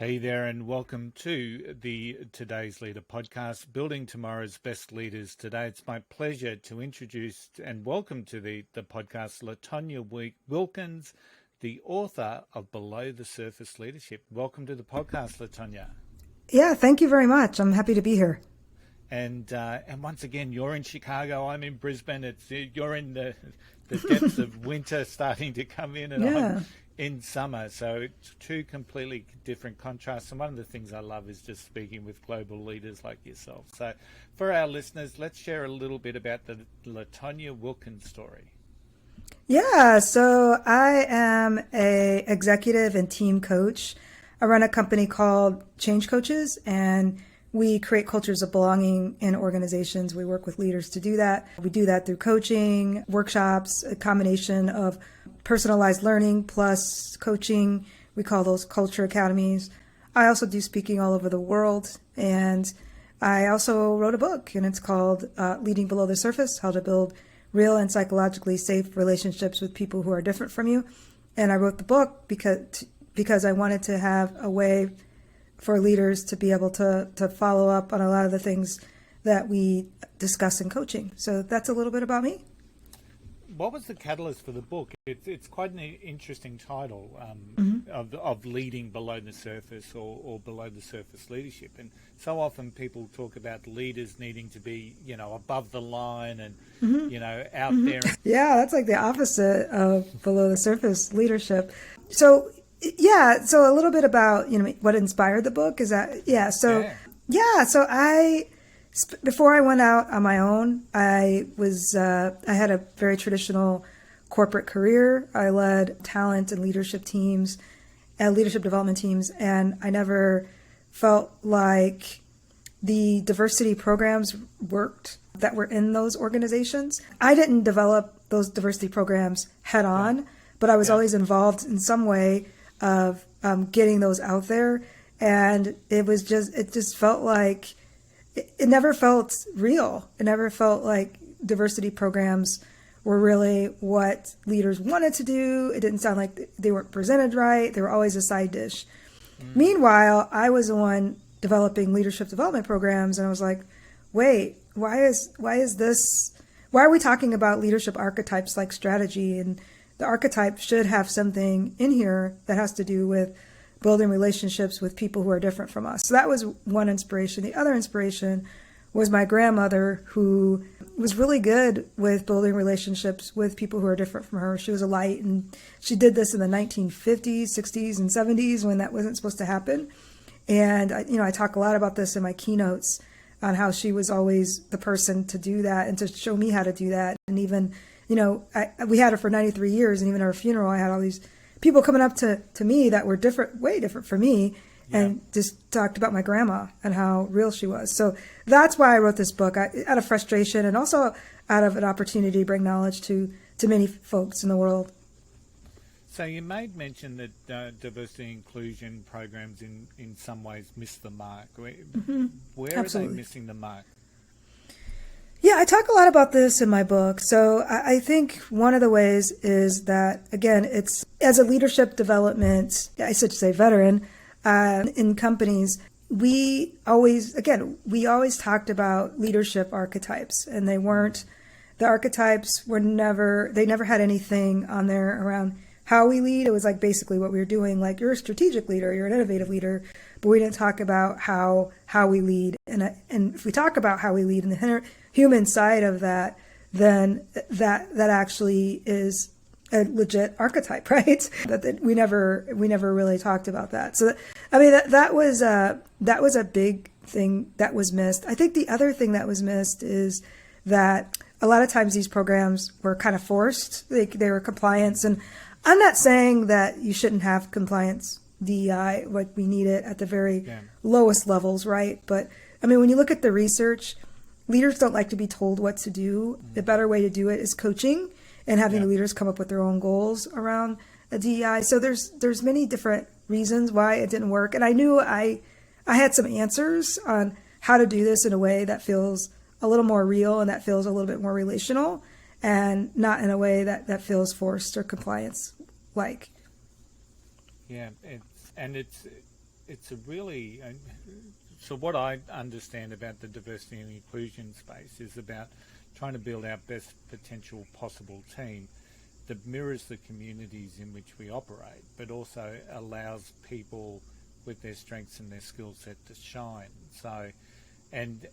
Hey there, and welcome to the Today's Leader podcast, Building Tomorrow's Best Leaders. Today, it's my pleasure to introduce and welcome to the podcast LaTonya Wilkins, the author of Below the Surface Leadership. Welcome to the podcast, LaTonya. Yeah, thank you very much. I'm happy to be here. And once again, you're in Chicago. I'm in Brisbane. You're in the depths of winter starting to come in, and I'm in summer. So it's two completely different contrasts. And one of the things I love is just speaking with global leaders like yourself. So for our listeners, let's share a little bit about the LaTonya Wilkins story. Yeah, so I am a executive and team coach. I run a company called Change Coaches, and we create cultures of belonging in organizations. We work with leaders to do that. We do that through coaching, workshops, a combination of personalized learning plus coaching. We call those culture academies. I also do speaking all over the world. And I also wrote a book, and it's called Leading Below the Surface, How to Build Real and Psychologically Safe Relationships with People Who Are Different from You. And I wrote the book because I wanted to have a way for leaders to be able to follow up on a lot of the things that we discuss in coaching. So that's a little bit about me. What was the catalyst for the book? It's quite an interesting title of leading below the surface or below the surface leadership. And so often people talk about leaders needing to be, above the line and, out there. Yeah, that's like the opposite of below the surface leadership. So a little bit about, what inspired the book is that, so before I went out on my own, I had a very traditional corporate career. I led talent and leadership teams, leadership development teams, and I never felt like the diversity programs worked that were in those organizations. I didn't develop those diversity programs head on, but I was always involved in some way of getting those out there. And it just felt like, it never felt real. It never felt like diversity programs were really what leaders wanted to do. It didn't sound like they weren't presented right. They were always a side dish. Meanwhile, I was the one developing leadership development programs, and I was like, wait, why are we talking about leadership archetypes like strategy? And the archetype should have something in here that has to do with building relationships with people who are different from us. So that was one inspiration. The other inspiration was my grandmother, who was really good with building relationships with people who are different from her. She was a light, and she did this in the 1950s, 60s, and 70s when that wasn't supposed to happen. And I talk a lot about this in my keynotes on how she was always the person to do that and to show me how to do that. And even, we had her for 93 years, and even at her funeral, I had all these people coming up to me that were way different from me, and just talked about my grandma and how real she was. So that's why I wrote this book, out of frustration and also out of an opportunity to bring knowledge to many folks in the world. So you made mention that diversity and inclusion programs in some ways miss the mark. Where are they missing the mark? Yeah, I talk a lot about this in my book. So I think one of the ways is that, again, it's as a leadership development, I should say veteran, in companies, we always talked about leadership archetypes, and the archetypes they never had anything on there around how we lead. It was like basically what we were doing, like you're a strategic leader, you're an innovative leader, but we didn't talk about how we lead. And if we talk about how we lead in the human side of that, then that actually is a legit archetype, right? But we never really talked about that. So that was a big thing that was missed. I think the other thing that was missed is that a lot of times these programs were kind of forced. They were compliance, and I'm not saying that you shouldn't have compliance DEI, like we need it at the very lowest levels, right? But when you look at the research, leaders don't like to be told what to do. The better way to do it is coaching and having the leaders come up with their own goals around a DEI. So there's many different reasons why it didn't work. And I knew I had some answers on how to do this in a way that feels a little more real and that feels a little bit more relational, and not in a way that feels forced or compliance like. Yeah, it's it's a really so what I understand about the diversity and inclusion space is about trying to build our best potential possible team that mirrors the communities in which we operate, but also allows people with their strengths and their skill set to shine. So, and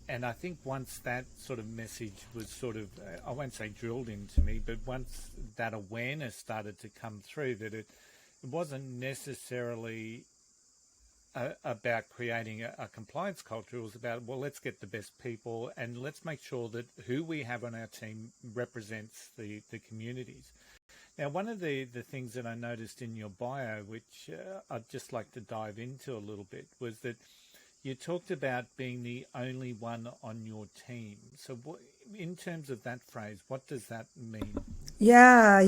I think once that sort of message was sort of, I won't say drilled into me, but once that awareness started to come through, that it wasn't necessarily about creating a compliance culture. It was about, well, let's get the best people and let's make sure that who we have on our team represents the communities. Now, one of the things that I noticed in your bio, which I'd just like to dive into a little bit, was that you talked about being the only one on your team. So in terms of that phrase, what does that mean? Yeah.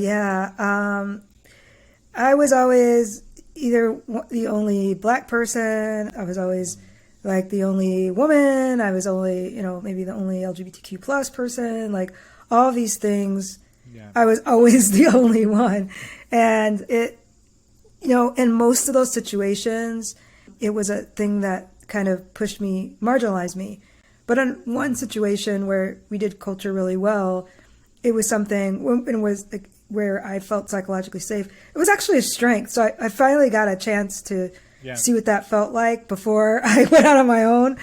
I was always either the only Black person, I was always like the only woman, I was only, maybe the only LGBTQ plus person, like all these things. Yeah. I was always the only one. And it, in most of those situations, it was a thing that kind of marginalized me. But in one situation where we did culture really well, it was something, it was like, where I felt psychologically safe. It was actually a strength. So I finally got a chance to see what that felt like before I went out on my own.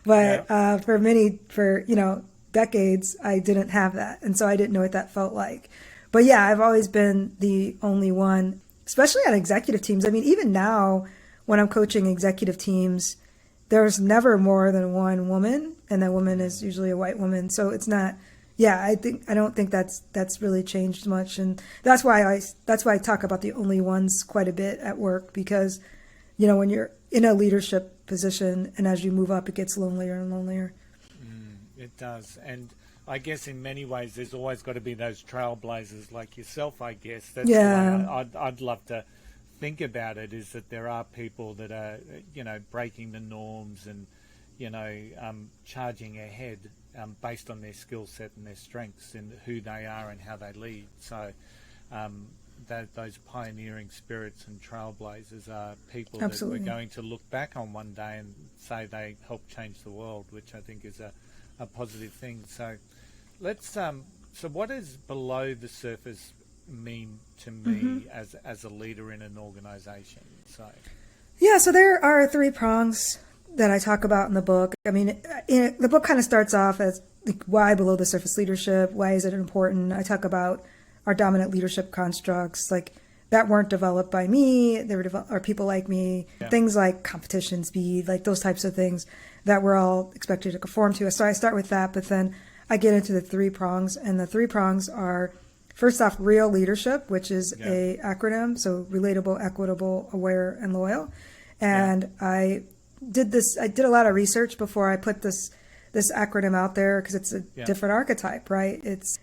But for decades, I didn't have that. And so I didn't know what that felt like. But yeah, I've always been the only one, especially on executive teams. I mean, even now when I'm coaching executive teams, there's never more than one woman, and that woman is usually a white woman. So it's not, I don't think that's really changed much. And that's why I talk about the only ones quite a bit at work, because, when you're in a leadership position and as you move up, it gets lonelier and lonelier. It does. And I guess in many ways, there's always got to be those trailblazers like yourself, I guess. That's the way I'd love to think about it, is that there are people that are, breaking the norms and, charging ahead based on their skill set and their strengths and who they are and how they lead. So those pioneering spirits and trailblazers are people Absolutely. that we're going to look back on one day and say they helped change the world, which I think is a positive thing. So let's so what does below the surface mean to me as a leader in an organization? So there are 3 prongs that I talk about in the book. I mean, the book kind of starts off as like, why below the surface leadership? Why is it important? I talk about our dominant leadership constructs, like that weren't developed by me. They were developed, or people like me. Yeah. Things like competition, speed, like those types of things that we're all expected to conform to. So I start with that, but then I get into the 3 prongs, and the 3 prongs are, first off, real leadership, which is a acronym. So relatable, equitable, aware, and loyal. And I did a lot of research before I put this acronym out there, because it's a different archetype, right?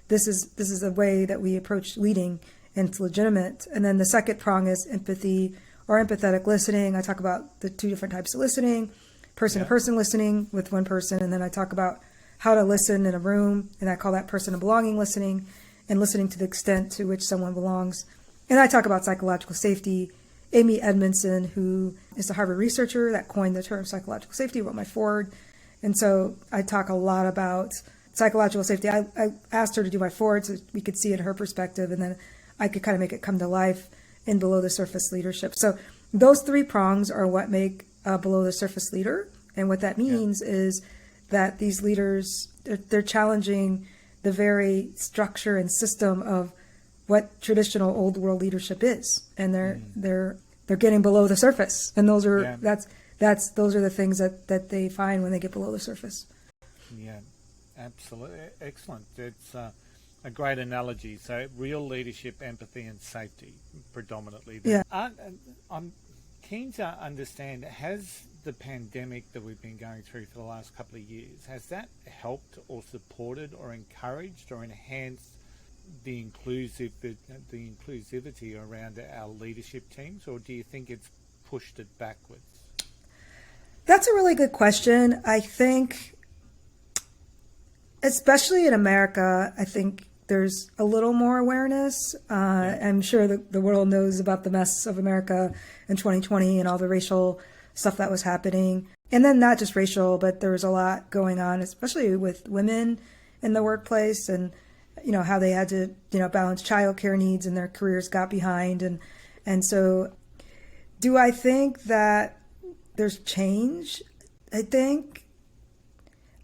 This is a way that we approach leading, and it's legitimate. And then the second prong is empathy or empathetic listening. I talk about the 2 different types of listening, person-to-person listening with one person, and then I talk about how to listen in a room, and I call that person-to-belonging listening, and listening to the extent to which someone belongs. And I talk about psychological safety. Amy Edmondson, who is a Harvard researcher that coined the term psychological safety, wrote my foreword. And so I talk a lot about psychological safety. I asked her to do my foreword so we could see it her perspective, and then I could kind of make it come to life in below the surface leadership. So those 3 prongs are what make a below the surface leader. And what that means is that these leaders, they're challenging the very structure and system of what traditional old world leadership is, and they're getting below the surface, and those are those are the things that they find when they get below the surface. Yeah, absolutely, excellent. It's a great analogy. So real leadership, empathy, and safety predominantly. Yeah. I'm keen to understand, has the pandemic that we've been going through for the last couple of years, has that helped or supported or encouraged or enhanced the inclusivity around our leadership teams, or do you think it's pushed it backwards? That's a really good question. I think, especially in America, I think there's a little more awareness. I'm sure the world knows about the mess of America in 2020 and all the racial stuff that was happening. And then not just racial, but there was a lot going on, especially with women in the workplace, and how they had to balance childcare needs and their careers got behind. And so do I think that there's change? I think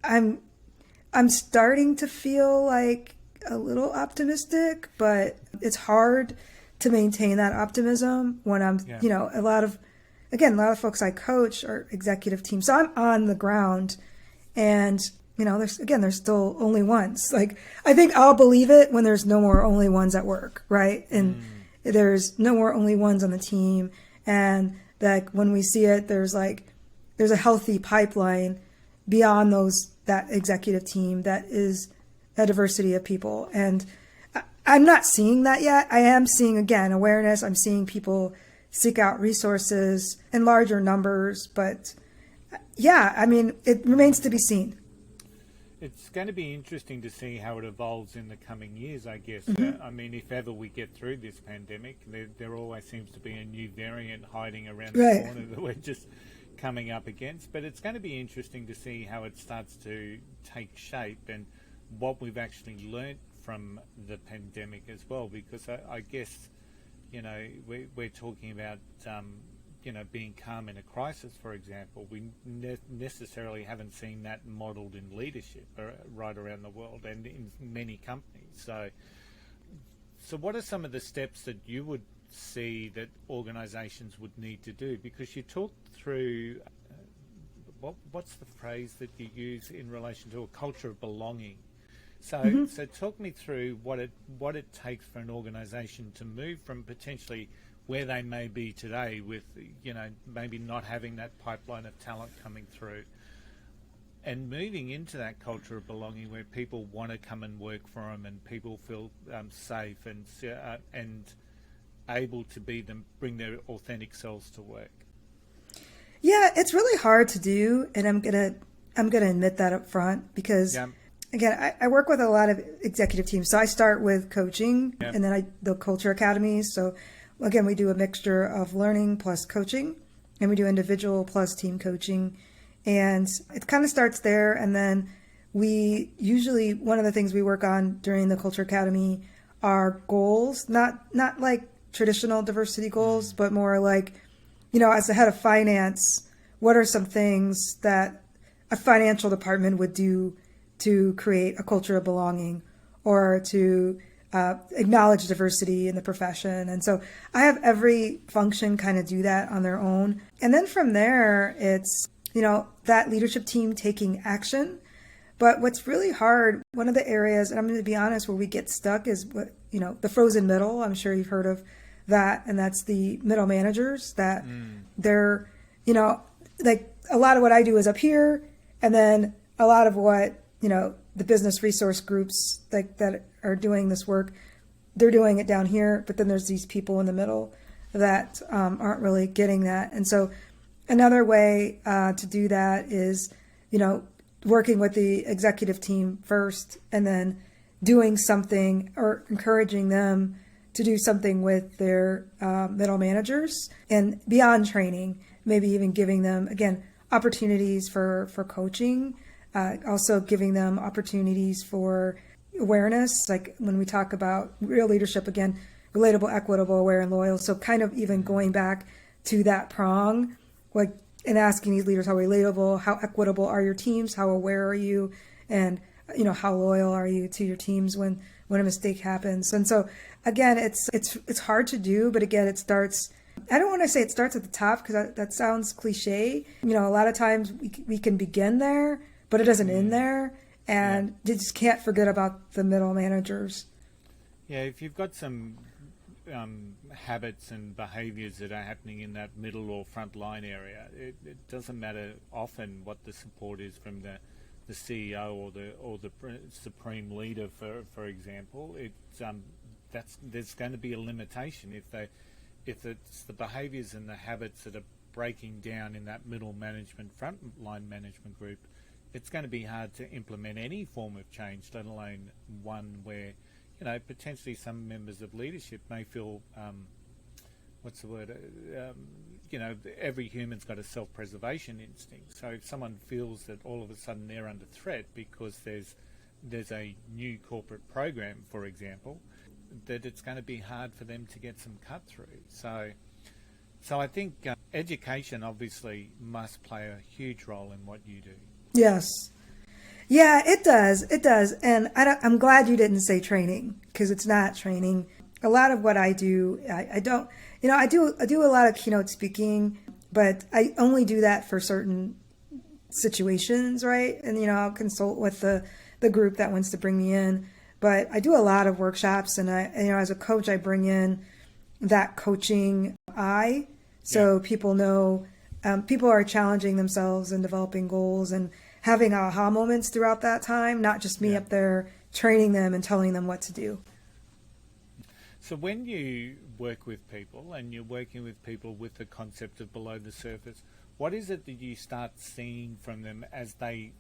I'm starting to feel like a little optimistic, but it's hard to maintain that optimism when I'm, a lot of folks I coach are executive teams. So I'm on the ground, and, there's still only ones. Like, I think I'll believe it when there's no more only ones at work, right? And there's no more only ones on the team. And like when we see it, there's a healthy pipeline beyond that executive team that is a diversity of people. And I'm not seeing that yet. I am seeing, again, awareness. I'm seeing people seek out resources in larger numbers. But yeah, I mean, it remains to be seen. It's going to be interesting to see how it evolves in the coming years, I guess. I mean, if ever we get through this pandemic, there always seems to be a new variant hiding around the corner that we're just coming up against. But it's going to be interesting to see how it starts to take shape and what we've actually learnt from the pandemic as well. Because I guess, we're talking about being calm in a crisis, for example. We necessarily haven't seen that modelled in leadership right around the world and in many companies. So what are some of the steps that you would see that organisations would need to do? Because you talked through, what's the phrase that you use in relation to a culture of belonging? So talk me through what it takes for an organisation to move from potentially where they may be today with, maybe not having that pipeline of talent coming through, and moving into that culture of belonging where people want to come and work for them and people feel safe and able to bring their authentic selves to work. Yeah, it's really hard to do, and I'm gonna admit that up front because. Again, I work with a lot of executive teams. So I start with coaching and then the culture academies. So again, we do a mixture of learning plus coaching, and we do individual plus team coaching. And it kind of starts there. And then we usually, one of the things we work on during the culture academy are goals, not like traditional diversity goals, but more like, as the head of finance, what are some things that a financial department would do to create a culture of belonging or to acknowledge diversity in the profession. And so I have every function kind of do that on their own. And then from there, it's, that leadership team taking action. But what's really hard, one of the areas, and I'm going to be honest, where we get stuck is the frozen middle. I'm sure you've heard of that. And that's the middle managers that they're, like a lot of what I do is up here. And then a lot of what, the business resource groups that are doing this work, they're doing it down here, but then there's these people in the middle that aren't really getting that. And so another way to do that is, working with the executive team first and then doing something or encouraging them to do something with their middle managers and beyond training, maybe even giving them, again, opportunities for coaching. Also giving them opportunities for awareness, like when we talk about real leadership, again, relatable, equitable, aware, and loyal. So kind of even going back to that prong, like, and asking these leaders how relatable, how equitable are your teams, how aware are you, and how loyal are you to your teams when a mistake happens. And so again, it's hard to do, but again, it starts. I don't want to say it starts at the top because that sounds cliche. A lot of times we can begin there, but it doesn't end there, and you just can't forget about the middle managers. Yeah, if you've got some habits and behaviours that are happening in that middle or front line area, it doesn't matter often what the support is from the CEO or the supreme leader, for example. There's going to be a limitation if it's the behaviours and the habits that are breaking down in that middle management, front line management group. It's going to be hard to implement any form of change, let alone one where potentially some members of leadership may feel, what's the word? Every human's got a self-preservation instinct. So if someone feels that all of a sudden they're under threat because there's a new corporate program, for example, that it's going to be hard for them to get some cut through. So I think education obviously must play a huge role in what you do. Yes. Yeah, it does. It does. And I'm glad you didn't say training, because it's not training. A lot of what I do, I don't, I do a lot of keynote speaking, but I only do that for certain situations, right? And, I'll consult with the group that wants to bring me in. But I do a lot of workshops, and as a coach, I bring in that coaching eye. So people know, people are challenging themselves and developing goals and having aha moments throughout that time, not just me up there training them and telling them what to do. So when you work with people and you're working with people with the concept of below the surface, what is it that you start seeing from them as they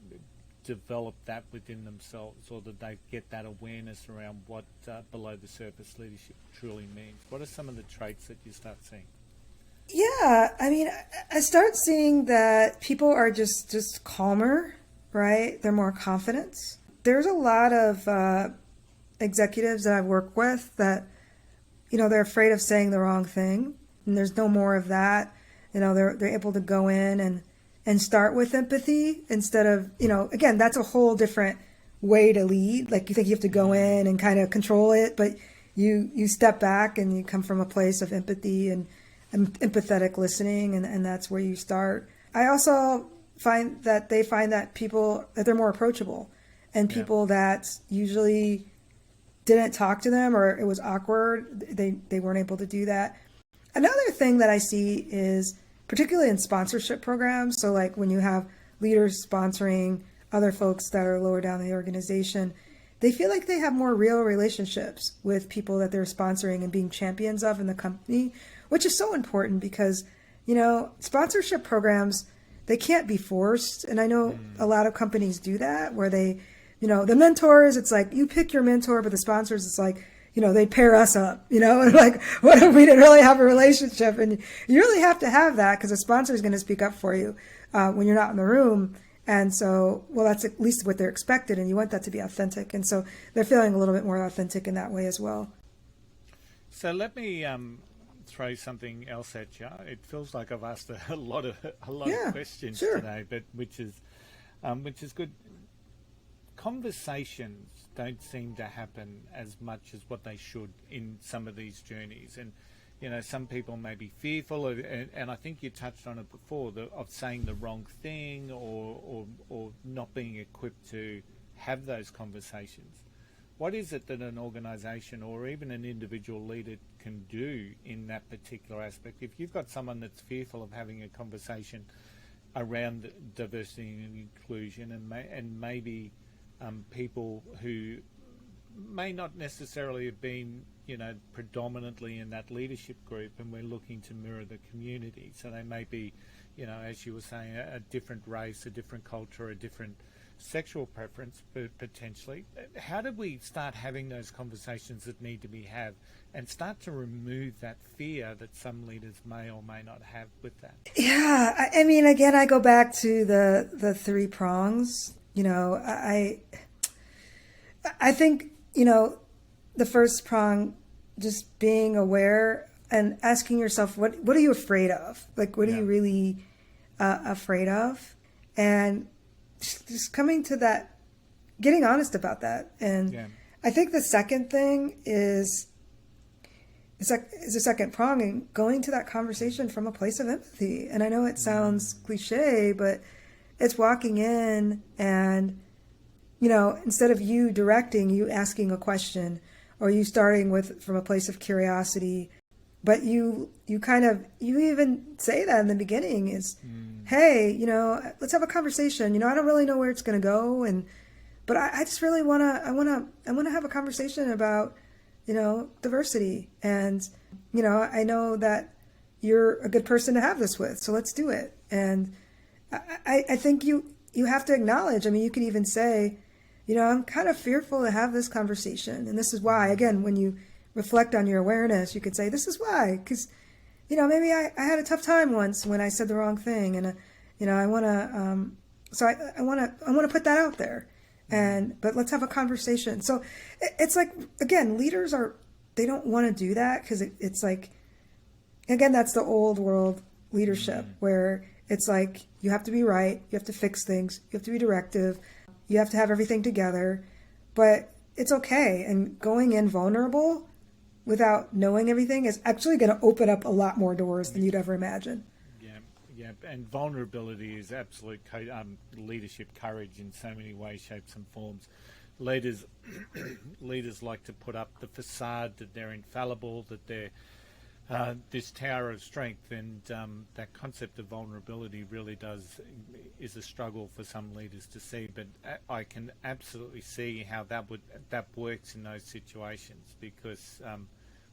develop that within themselves, or that they get that awareness around what below the surface leadership truly means? What are some of the traits that you start seeing? Yeah, I start seeing that people are just calmer, right? They're more confident. There's a lot of executives that I've worked with that, they're afraid of saying the wrong thing, and there's no more of that. They're able to go in and start with empathy instead of, again, that's a whole different way to lead. Like, you think you have to go in and kind of control it, but you step back and you come from a place of empathy and empathetic listening, and that's where you start. I also find that they find that they're more approachable, and people that usually didn't talk to them, or it was awkward, they weren't able to do that. Another thing that I see is, particularly in sponsorship programs, so like when you have leaders sponsoring other folks that are lower down the organization, they feel like they have more real relationships with people that they're sponsoring and being champions of in the company, which is so important because, sponsorship programs, they can't be forced. And I know a lot of companies do that, where they, the mentors, it's like, you pick your mentor, but the sponsors, it's like, they pair us up, and like, what if we didn't really have a relationship? And you really have to have that, because the sponsor is going to speak up for you when you're not in the room. And so, that's at least what they're expected, and you want that to be authentic. And so they're feeling a little bit more authentic in that way as well. So let me throw something else at you. It feels like I've asked a lot of questions today, but which is good. Conversations don't seem to happen as much as what they should in some of these journeys, and some people may be fearful of, and I think you touched on it before, of saying the wrong thing or not being equipped to have those conversations. What is it that an organisation or even an individual leader can do in that particular aspect? If you've got someone that's fearful of having a conversation around diversity and inclusion, and maybe people who may not necessarily have been, predominantly in that leadership group, and we're looking to mirror the community. So they may be, as you were saying, a different race, a different culture, a different sexual preference, potentially. How do we start having those conversations that need to be had, and start to remove that fear that some leaders may or may not have with that? Yeah, again, I go back to the three prongs. I think, the first prong, just being aware and asking yourself, what are you afraid of? Like, what are you really afraid of? And just coming to that, getting honest about that. And I think the second thing is the second prong, and going to that conversation from a place of empathy. And I know it sounds cliche, but it's walking in and, instead of you directing, you asking a question, or you starting from a place of curiosity, but you even say that in the beginning is, hey, let's have a conversation. I don't really know where it's going to go, but I just really want to have a conversation about, diversity, and I know that you're a good person to have this with, so let's do it. And I think you have to acknowledge. You could even say, I'm kind of fearful to have this conversation. And this is why, again, when you reflect on your awareness, you could say, this is why, because, maybe I had a tough time once when I said the wrong thing. And, I want to, so I want to put that out there. But let's have a conversation. So it's like, again, leaders they don't want to do that because it's like, again, that's the old world leadership where it's like, you have to be right. You have to fix things. You have to be directive. You have to have everything together, but it's okay. And going in vulnerable without knowing everything is actually going to open up a lot more doors than you'd ever imagine. Yeah, and vulnerability is absolute leadership courage in so many ways, shapes, and forms. Leaders like to put up the facade that they're infallible, that they're this tower of strength, and that concept of vulnerability really is a struggle for some leaders to see. But I can absolutely see how that works in those situations, because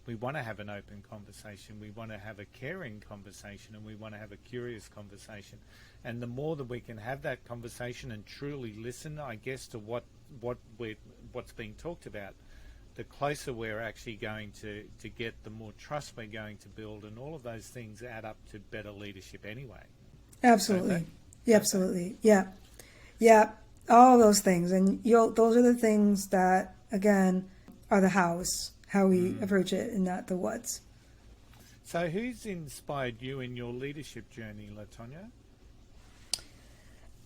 we want to have an open conversation, we want to have a caring conversation, and we want to have a curious conversation. And the more that we can have that conversation and truly listen, I guess, to what's being talked about, the closer we're actually going to get, the more trust we're going to build, and all of those things add up to better leadership anyway. Absolutely. Yeah, absolutely. Yeah. Yeah. All those things. And those are the things that, again, are the how we approach it, and not the what's. So who's inspired you in your leadership journey, LaTonya?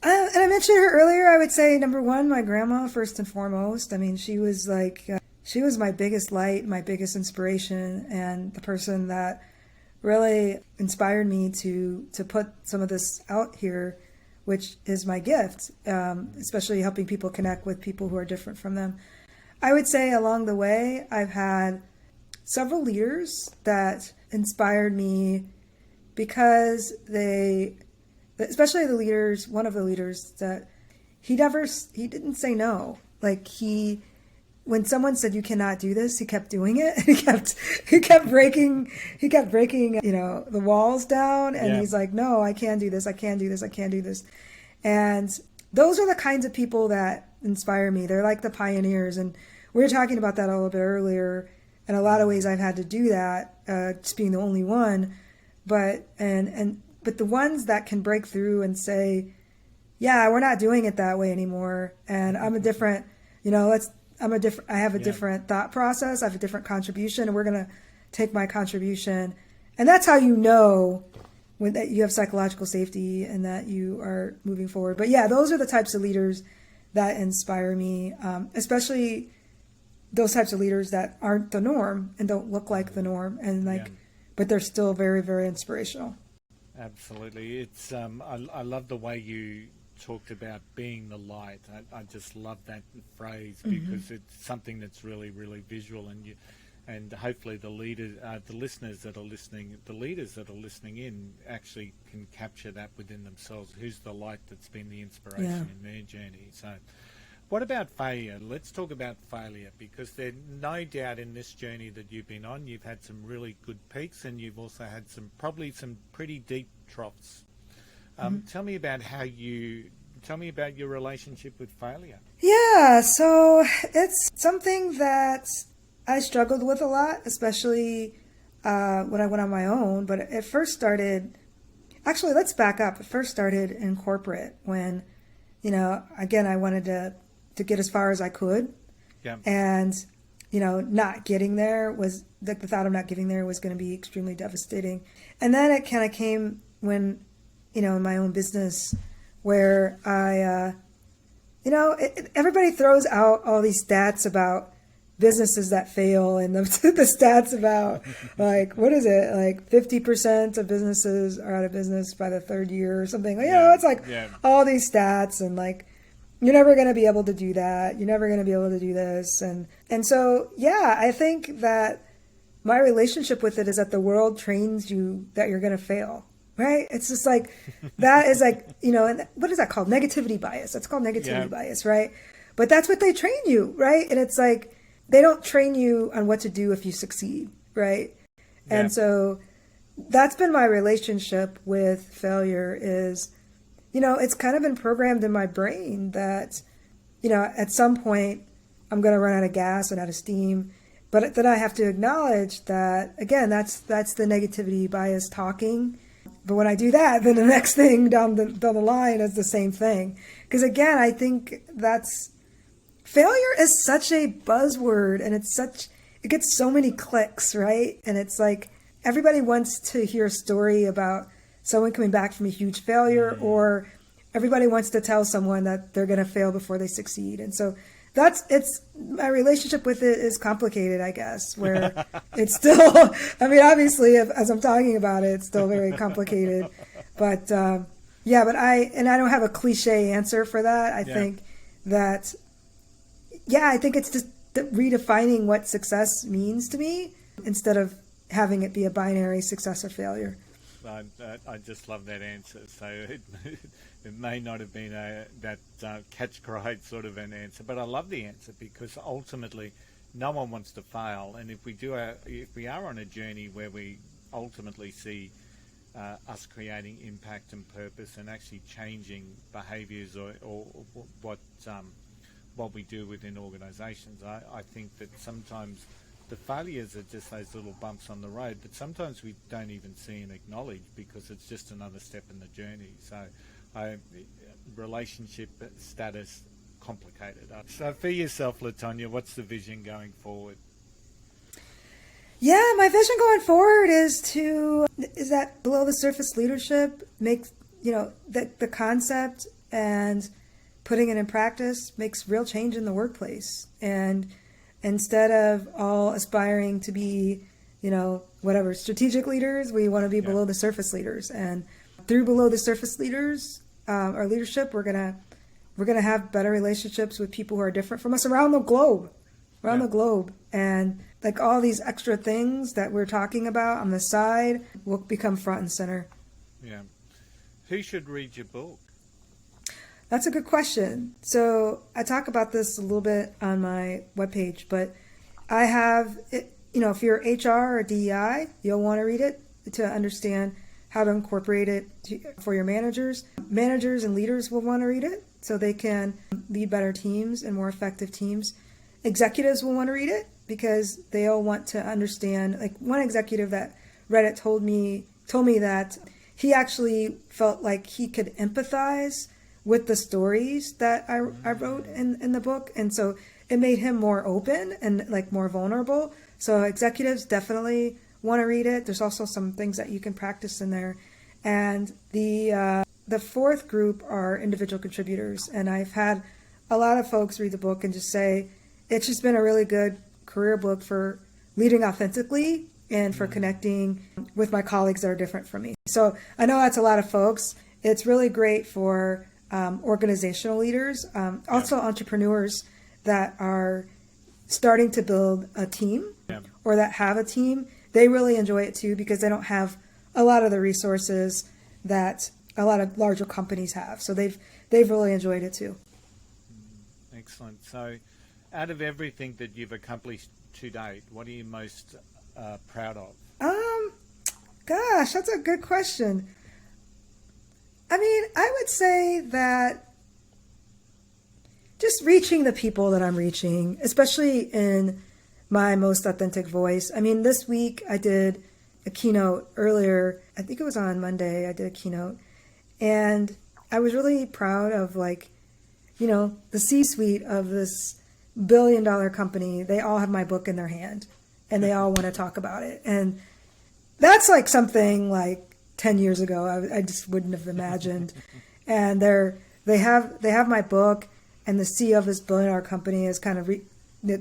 And I mentioned her earlier. I would say, number one, my grandma, first and foremost. I mean, she was like... she was my biggest light, my biggest inspiration, and the person that really inspired me to put some of this out here, which is my gift, especially helping people connect with people who are different from them. I would say along the way, I've had several leaders that inspired me because especially one of the leaders that he didn't say no. Like when someone said you cannot do this, he kept doing it. He kept breaking, the walls down. And he's like, no, I can do this. I can do this. I can do this. And those are the kinds of people that inspire me. They're like the pioneers. And we were talking about that a little bit earlier. In a lot of ways, I've had to do that, just being the only one. But the ones that can break through and say, yeah, we're not doing it that way anymore. And I'm a different, I have a different thought process. I have a different contribution, and we're going to take my contribution. And that's how you know that you have psychological safety and that you are moving forward. But yeah, those are the types of leaders that inspire me, especially those types of leaders that aren't the norm and don't look like the norm, and but they're still very, very inspirational. Absolutely. It's I love the way you talked about being the light. I just love that phrase, because it's something that's really, really visual, and hopefully the listeners that are listening in actually can capture that within themselves. Who's the light that's been the inspiration in their journey? So what about failure? Let's talk about failure, because there's no doubt in this journey that you've been on, you've had some really good peaks, and you've also had probably some pretty deep troughs. Tell me about your relationship with failure. Yeah, so it's something that I struggled with a lot, especially when I went on my own. But it first started, actually, let's back up. It first started in corporate when, again, I wanted to get as far as I could. Yeah. And, not getting there was, the thought of not getting there was going to be extremely devastating. And then it kind of came when, in my own business, where I, everybody throws out all these stats about businesses that fail, and the stats about, like, what is it? Like 50% of businesses are out of business by the third year or something. It's like all these stats, and like, you're never going to be able to do that. You're never going to be able to do this. And so, I think that my relationship with it is that the world trains you that you're going to fail. Right? It's just like, that is like, and what is that called? Negativity bias. That's called negativity bias, right? But that's what they train you, right? And it's like, they don't train you on what to do if you succeed, right? Yeah. And so that's been my relationship with failure is, it's kind of been programmed in my brain that at some point I'm going to run out of gas and out of steam. But then I have to acknowledge that, again, that's the negativity bias talking. But when I do that, then the next thing down the line is the same thing. Because again, I think failure is such a buzzword, and it gets so many clicks, right? And it's like everybody wants to hear a story about someone coming back from a huge failure, or everybody wants to tell someone that they're going to fail before they succeed. And so my relationship with it is complicated, I guess, where it's still, I mean, obviously, as I'm talking about it, it's still very complicated. But I don't have a cliche answer for that. I think that, I think it's just redefining what success means to me instead of having it be a binary success or failure. I just love that answer. So it may not have been that catch-cry sort of an answer, but I love the answer because ultimately no one wants to fail. And if we are on a journey where we ultimately see us creating impact and purpose and actually changing behaviours or what we do within organisations, I think that sometimes the failures are just those little bumps on the road, but sometimes we don't even see and acknowledge because it's just another step in the journey. So relationship status complicated. So for yourself, LaTonya, what's the vision going forward? Yeah, my vision going forward is that below the surface leadership makes, the concept and putting it in practice makes real change in the workplace. And instead of all aspiring to be, strategic leaders, we want to be below the surface leaders. And through below the surface leaders, our leadership, we're gonna have better relationships with people who are different from us around the globe, and like all these extra things that we're talking about on the side will become front and center. Yeah. Who should read your book? That's a good question. So I talk about this a little bit on my webpage, but I have, if you're HR or DEI, you'll want to read it to understand how to incorporate it for your managers. Managers and leaders will want to read it so they can lead better teams and more effective teams. Executives will want to read it because they'll want to understand, like one executive that read it told me that he actually felt like he could empathize with the stories that I wrote in the book. And so it made him more open and like more vulnerable. So executives definitely want to read it. There's also some things that you can practice in there. And the fourth group are individual contributors. And I've had a lot of folks read the book and just say, it's just been a really good career book for leading authentically and for connecting with my colleagues that are different from me. So I know that's a lot of folks. It's really great for organizational leaders, also entrepreneurs that are starting to build a team or that have a team. They really enjoy it too because they don't have a lot of the resources that a lot of larger companies have. So they've really enjoyed it too. Excellent. So out of everything that you've accomplished to date, what are you most proud of? Gosh, that's a good question. I mean, I would say that just reaching the people that I'm reaching, especially in my most authentic voice. I mean, this week I did a keynote earlier. I think it was on Monday. I did a keynote. And I was really proud of the C-suite of this billion-dollar company. They all have my book in their hand and they all want to talk about it. And that's like something like 10 years ago, I just wouldn't have imagined. And they have my book, and the CEO of this billion-dollar company is kind of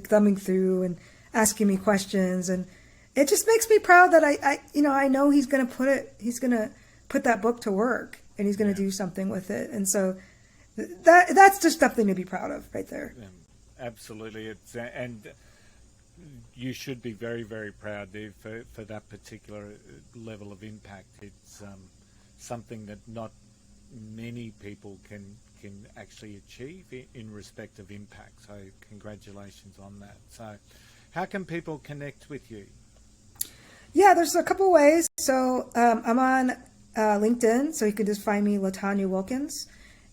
thumbing through and asking me questions, and it just makes me proud that I know he's going to put that book to work, and he's going to do something with it, and so that's just something to be proud of right there. Absolutely, and you should be very, very proud there for that particular level of impact. It's something that not many people can actually achieve in respect of impact. So congratulations on that. So how can people connect with you? Yeah, there's a couple ways. So I'm on LinkedIn, so you can just find me LaTonya Wilkins,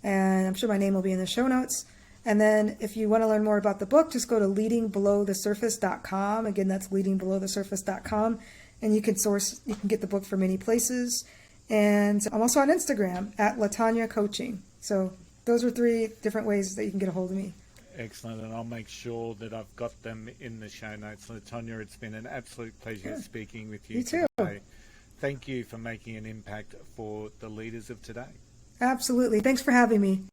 and I'm sure my name will be in the show notes. And then if you want to learn more about the book, just go to leadingbelowthesurface.com. Again, that's leadingbelowthesurface.com. And you can get the book from many places. And I'm also on Instagram at LaTonya Coaching. So those are 3 different ways that you can get a hold of me. Excellent, and I'll make sure that I've got them in the show notes. LaTonya, it's been an absolute pleasure speaking with you today. Thank you for making an impact for the leaders of today. Absolutely. Thanks for having me.